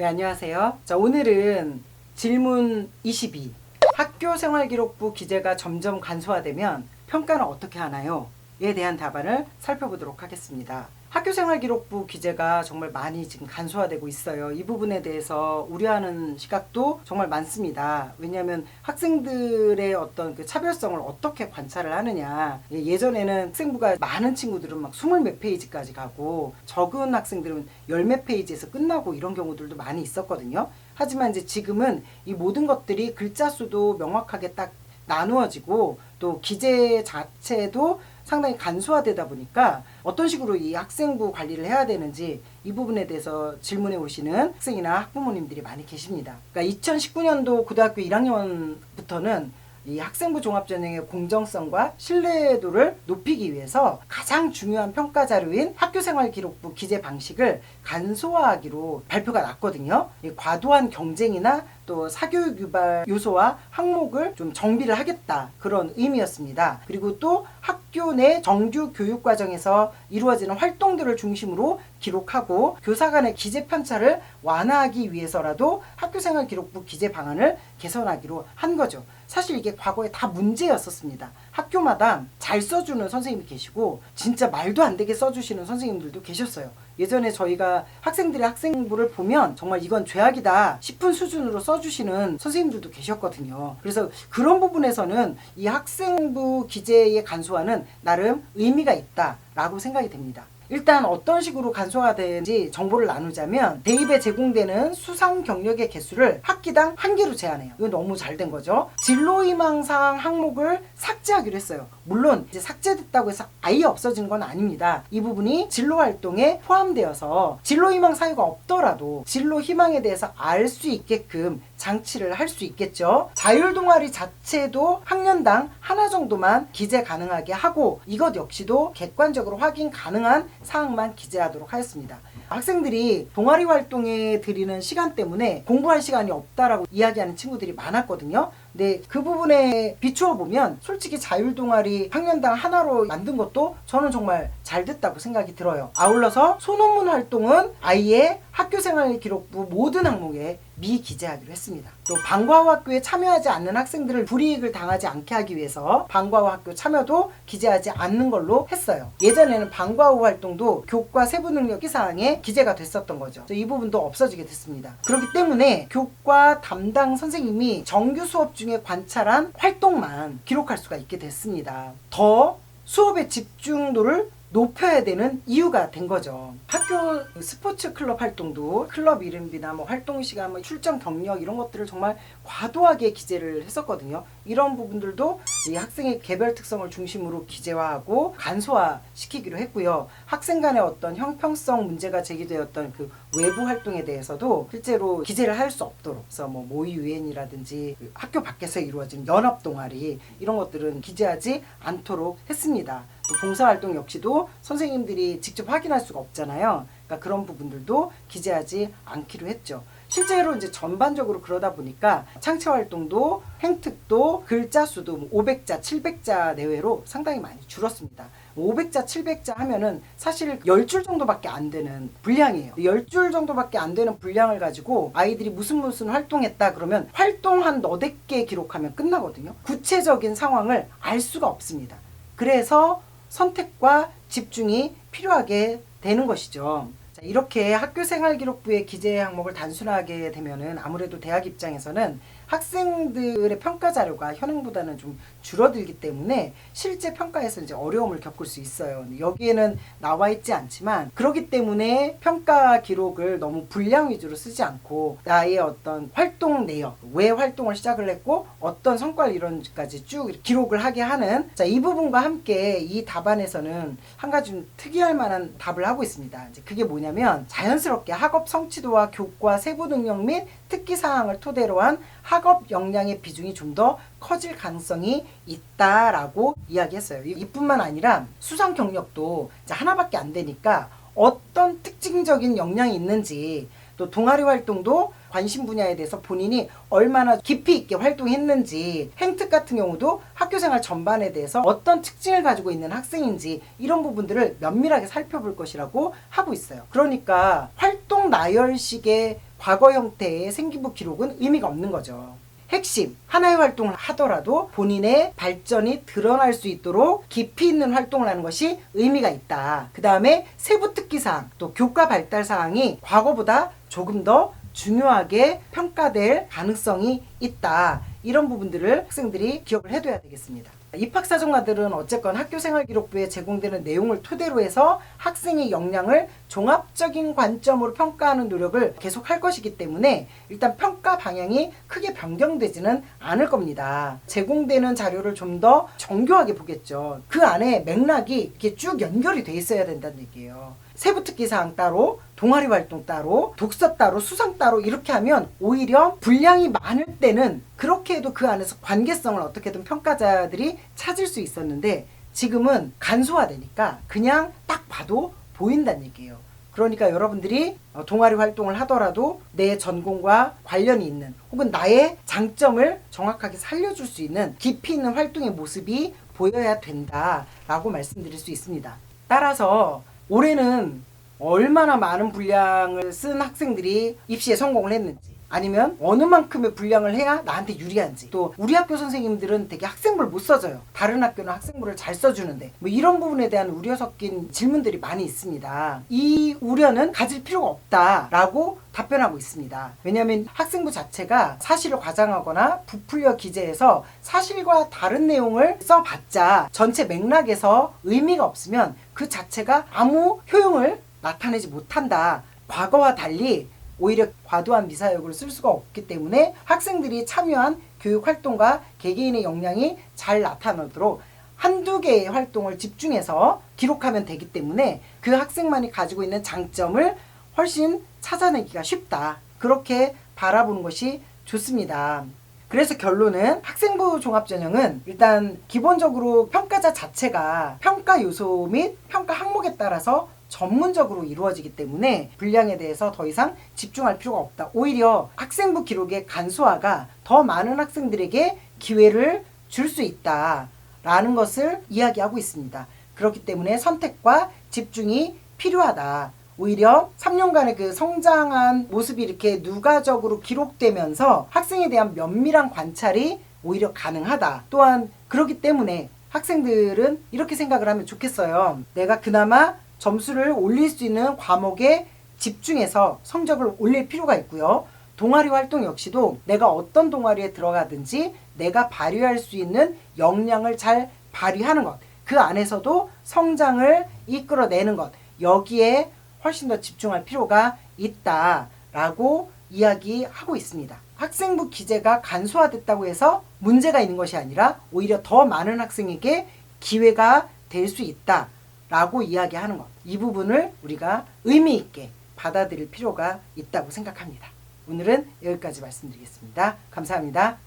네, 안녕하세요. 자, 오늘은 질문 22. 학교생활기록부 기재가 점점 간소화되면 평가는 어떻게 하나요? 에 대한 답안을 살펴보도록 하겠습니다. 학교생활기록부 기재가 정말 많이 지금 간소화되고 있어요. 이 부분에 대해서 우려하는 시각도 정말 많습니다. 왜냐하면 학생들의 어떤 그 차별성을 어떻게 관찰을 하느냐. 예전에는 학생부가 많은 친구들은 막 20 몇 페이지까지 가고 적은 학생들은 10 몇 페이지에서 끝나고 이런 경우들도 많이 있었거든요. 하지만 이제 지금은 이 모든 것들이 글자 수도 명확하게 딱 나누어지고 또 기재 자체도 상당히 간소화되다 보니까 어떤 식으로 이 학생부 관리를 해야 되는지 이 부분에 대해서 질문해 오시는 학생이나 학부모님들이 많이 계십니다. 그러니까 2019년도 고등학교 1학년부터는 이 학생부 종합전형의 공정성과 신뢰도를 높이기 위해서 가장 중요한 평가 자료인 학교생활기록부 기재 방식을 간소화하기로 발표가 났거든요. 이 과도한 경쟁이나 또 사교육 유발 요소와 항목을 좀 정비를 하겠다, 그런 의미였습니다. 그리고 또 학교 내 정규 교육 과정에서 이루어지는 활동들을 중심으로 기록하고 교사 간의 기재 편차를 완화하기 위해서라도 학교생활 기록부 기재 방안을 개선하기로 한 거죠. 사실 이게 과거에 다 문제였었습니다. 학교마다 잘 써주는 선생님이 계시고 진짜 말도 안 되게 써주시는 선생님들도 계셨어요. 예전에 저희가 학생들의 학생부를 보면 정말 이건 죄악이다 싶은 수준으로 써주시는 선생님들도 계셨거든요. 그래서 그런 부분에서는 이 학생부 기재의 간소화는 나름 의미가 있다라고 생각이 됩니다. 일단 어떤 식으로 간소화가 되는지 정보를 나누자면, 대입에 제공되는 수상 경력의 개수를 학기당 1개로 제한해요. 이건 너무 잘 된 거죠. 진로희망사항 항목을 삭제하기로 했어요. 물론 이제 삭제됐다고 해서 아예 없어진 건 아닙니다. 이 부분이 진로활동에 포함되어서 진로희망 사유가 없더라도 진로희망에 대해서 알 수 있게끔 장치를 할 수 있겠죠. 자율동아리 자체도 학년당 하나 정도만 기재 가능하게 하고, 이것 역시도 객관적으로 확인 가능한 사항만 기재하도록 하였습니다. 학생들이 동아리 활동에 들이는 시간 때문에 공부할 시간이 없다라고 이야기하는 친구들이 많았거든요. 근데 그 부분에 비추어 보면 솔직히 자율동아리 학년당 하나로 만든 것도 저는 정말 잘 됐다고 생각이 들어요. 아울러서 소논문 활동은 아예 학교생활기록부 모든 항목에 미기재하기로 했습니다. 또 방과후 학교에 참여하지 않는 학생들을 불이익을 당하지 않게 하기 위해서 방과후 학교 참여도 기재하지 않는 걸로 했어요. 예전에는 방과후 활동도 교과 세부 능력 사항에 기재가 됐었던 거죠. 이 부분도 없어지게 됐습니다. 그렇기 때문에 교과 담당 선생님이 정규 수업 중에 관찰한 활동만 기록할 수가 있게 됐습니다. 더 수업의 집중도를 높여야 되는 이유가 된 거죠. 학교 스포츠 클럽 활동도 클럽 이름비나 활동 시간, 출전 경력 이런 것들을 정말 과도하게 기재를 했었거든요. 이런 부분들도 이 학생의 개별 특성을 중심으로 기재화하고 간소화 시키기로 했고요. 학생 간의 어떤 형평성 문제가 제기되었던 그 외부 활동에 대해서도 실제로 기재를 할 수 없도록, 그래서 모의유엔이라든지 학교 밖에서 이루어진 연합 동아리 이런 것들은 기재하지 않도록 했습니다. 또 봉사활동 역시도 선생님들이 직접 확인할 수가 없잖아요. 그러니까 그런 부분들도 기재하지 않기로 했죠. 실제로 이제 전반적으로 그러다 보니까 창체활동도 행특도 글자 수도 500자, 700자 내외로 상당히 많이 줄었습니다. 500자, 700자 하면은 사실 10줄 정도밖에 안 되는 분량이에요. 10줄 정도밖에 안 되는 분량을 가지고 아이들이 무슨 활동했다 그러면 활동 한 너댓 개 기록하면 끝나거든요. 구체적인 상황을 알 수가 없습니다. 그래서 선택과 집중이 필요하게 되는 것이죠. 자, 이렇게 학교생활기록부의 기재 항목을 단순하게 되면은 아무래도 대학 입장에서는 학생들의 평가 자료가 현행보다는 좀 줄어들기 때문에 실제 평가에서 이제 어려움을 겪을 수 있어요. 여기에는 나와 있지 않지만, 그렇기 때문에 평가 기록을 너무 분량 위주로 쓰지 않고 나의 어떤 활동 내역, 왜 활동을 시작을 했고 어떤 성과를 이룬지까지 쭉 기록을 하게 하는, 자, 이 부분과 함께 이 답안에서는 한 가지 좀 특이할 만한 답을 하고 있습니다. 이제 그게 뭐냐면, 자연스럽게 학업 성취도와 교과 세부 능력 및 특기 사항을 토대로 한 학업 역량의 비중이 좀 더 커질 가능성이 있다라고 이야기했어요. 이뿐만 아니라 수상 경력도 하나밖에 안 되니까 어떤 특징적인 역량이 있는지, 또 동아리 활동도 관심 분야에 대해서 본인이 얼마나 깊이 있게 활동했는지, 행특 같은 경우도 학교생활 전반에 대해서 어떤 특징을 가지고 있는 학생인지 이런 부분들을 면밀하게 살펴볼 것이라고 하고 있어요. 그러니까 활동 나열식의 과거 형태의 생기부 기록은 의미가 없는 거죠. 핵심, 하나의 활동을 하더라도 본인의 발전이 드러날 수 있도록 깊이 있는 활동을 하는 것이 의미가 있다. 그 다음에 세부 특기사항, 또 교과 발달 사항이 과거보다 조금 더 중요하게 평가될 가능성이 있다. 이런 부분들을 학생들이 기억을 해둬야 되겠습니다. 입학사정관들은 어쨌건 학교생활기록부에 제공되는 내용을 토대로 해서 학생의 역량을 종합적인 관점으로 평가하는 노력을 계속할 것이기 때문에 일단 평가 방향이 크게 변경되지는 않을 겁니다. 제공되는 자료를 좀 더 정교하게 보겠죠. 그 안에 맥락이 이렇게 쭉 연결이 돼 있어야 된다는 얘기예요. 세부특기사항 따로, 동아리 활동 따로, 독서 따로, 수상 따로 이렇게 하면 오히려 분량이 많을 때는 그렇게 해도 그 안에서 관계성을 어떻게든 평가자들이 찾을 수 있었는데 지금은 간소화되니까 그냥 딱 봐도 보인다는 얘기예요. 그러니까 여러분들이 동아리 활동을 하더라도 내 전공과 관련이 있는 혹은 나의 장점을 정확하게 살려줄 수 있는 깊이 있는 활동의 모습이 보여야 된다라고 말씀드릴 수 있습니다. 따라서 올해는 얼마나 많은 분량을 쓴 학생들이 입시에 성공을 했는지, 아니면 어느 만큼의 분량을 해야 나한테 유리한지, 또 우리 학교 선생님들은 되게 학생부를 못 써줘요. 다른 학교는 학생부를 잘 써주는데 뭐 이런 부분에 대한 우려 섞인 질문들이 많이 있습니다. 이 우려는 가질 필요가 없다라고 답변하고 있습니다. 왜냐하면 학생부 자체가 사실을 과장하거나 부풀려 기재해서 사실과 다른 내용을 써봤자 전체 맥락에서 의미가 없으면 그 자체가 아무 효용을 나타내지 못한다. 과거와 달리 오히려 과도한 미사여구를 쓸 수가 없기 때문에 학생들이 참여한 교육활동과 개개인의 역량이 잘 나타나도록 한두 개의 활동을 집중해서 기록하면 되기 때문에 그 학생만이 가지고 있는 장점을 훨씬 찾아내기가 쉽다. 그렇게 바라보는 것이 좋습니다. 그래서 결론은 학생부 종합전형은 일단 기본적으로 평가자 자체가 평가 요소 및 평가 항목에 따라서 전문적으로 이루어지기 때문에 분량에 대해서 더 이상 집중할 필요가 없다. 오히려 학생부 기록의 간소화가 더 많은 학생들에게 기회를 줄 수 있다라는 것을 이야기하고 있습니다. 그렇기 때문에 선택과 집중이 필요하다. 오히려 3년간의 그 성장한 모습이 이렇게 누가적으로 기록되면서 학생에 대한 면밀한 관찰이 오히려 가능하다. 또한 그렇기 때문에 학생들은 이렇게 생각을 하면 좋겠어요. 내가 그나마 점수를 올릴 수 있는 과목에 집중해서 성적을 올릴 필요가 있고요. 동아리 활동 역시도 내가 어떤 동아리에 들어가든지 내가 발휘할 수 있는 역량을 잘 발휘하는 것, 그 안에서도 성장을 이끌어내는 것, 여기에 훨씬 더 집중할 필요가 있다라고 이야기하고 있습니다. 학생부 기재가 간소화됐다고 해서 문제가 있는 것이 아니라 오히려 더 많은 학생에게 기회가 될 수 있다라고 이야기하는 것, 이 부분을 우리가 의미 있게 받아들일 필요가 있다고 생각합니다. 오늘은 여기까지 말씀드리겠습니다. 감사합니다.